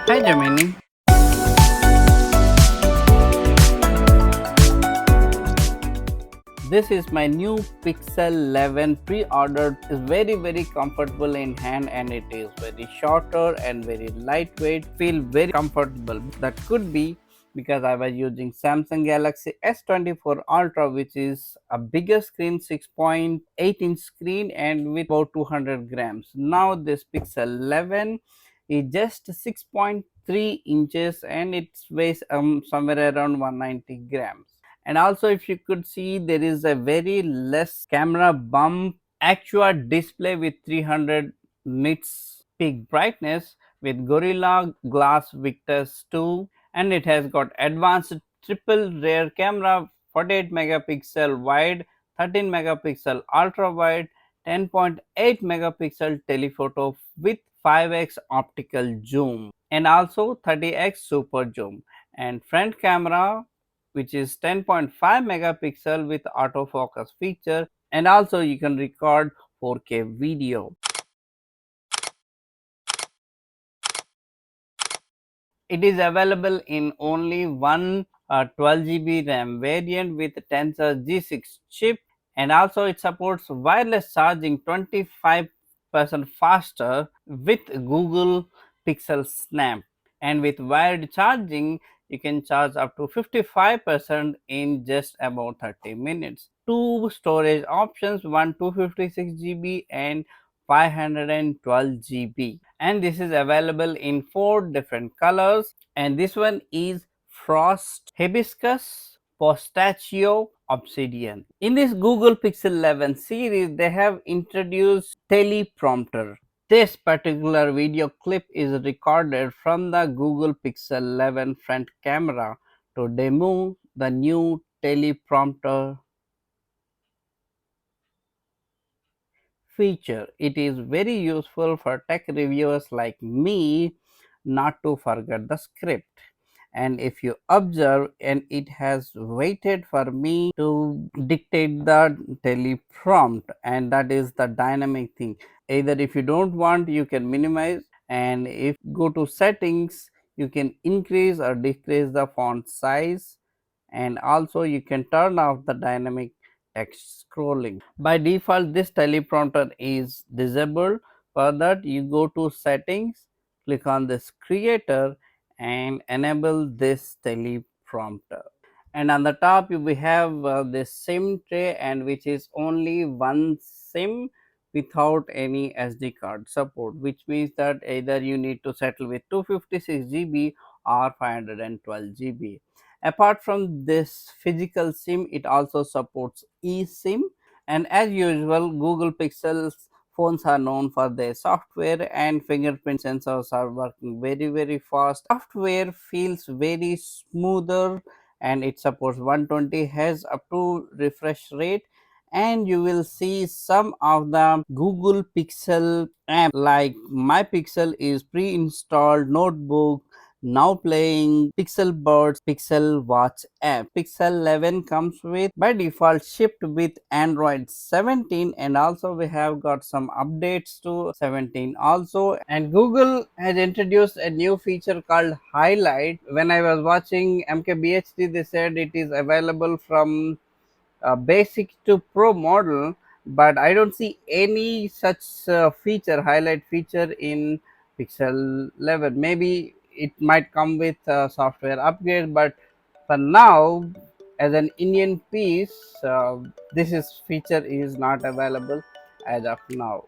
Hi Gemini. This is my new Pixel 11 pre-ordered. Is very comfortable in hand and it is very shorter and very lightweight. Feel very comfortable. That could be because I was using Samsung Galaxy S24 Ultra, which is a bigger screen, 6.8-inch screen and with about 200 grams. Now this Pixel 11 is just 6.3 inches and it weighs somewhere around 190 grams. And also if you could see, there is a very less camera bump, Actua display with 300 nits peak brightness with Gorilla Glass Victus 2, and it has got advanced triple rear camera, 48 megapixel wide, 13 megapixel ultra wide, 10.8 megapixel telephoto with 5x optical zoom and also 30x super zoom, and front camera which is 10.5 megapixel with autofocus feature, and also you can record 4K video. It is available in only one 12 GB RAM variant with Tensor G6 chip, and also it supports wireless charging 25% faster with Google Pixel Snap, and with wired charging you can charge up to 55% in just about 30 minutes. Two storage options, one 256 GB and 512 GB, and this is available in 4 different colors, and this one is frost, hibiscus, pistachio, obsidian. In this Google Pixel 11 series they have introduced Teleprompter. This particular video clip is recorded from the Google Pixel 11 front camera to demo the new Teleprompter feature. It is very useful for tech reviewers like me not to forget the script. And if you observe, and it has waited for me to dictate the teleprompt, and that is the dynamic thing. Either if you don't want, you can minimize, and if go to settings, you can increase or decrease the font size, and also you can turn off the dynamic text scrolling. By default this teleprompter is disabled. For that you go to settings, click on this creator and enable this teleprompter. And on the top we have this SIM tray, and which is only one SIM without any SD card support, which means that either you need to settle with 256 GB or 512 GB. Apart from this physical SIM, it also supports eSIM, and as usual Google Pixel phones are known for their software, and fingerprint sensors are working very fast. Software feels very smoother, and it supports 120 Hz up to refresh rate, and you will see some of the Google Pixel app like My Pixel is pre-installed notebook, now playing Pixel Buds, Pixel Watch app. Pixel 11 comes with by default shipped with Android 17, and also we have got some updates to 17 also. And Google has introduced a new feature called Highlight. When I was watching MKBHD, they said it is available from basic to pro model, but I don't see any such feature, highlight feature in Pixel 11. Maybe it might come with software upgrade, but for now as an Indian piece, this is feature is not available as of now.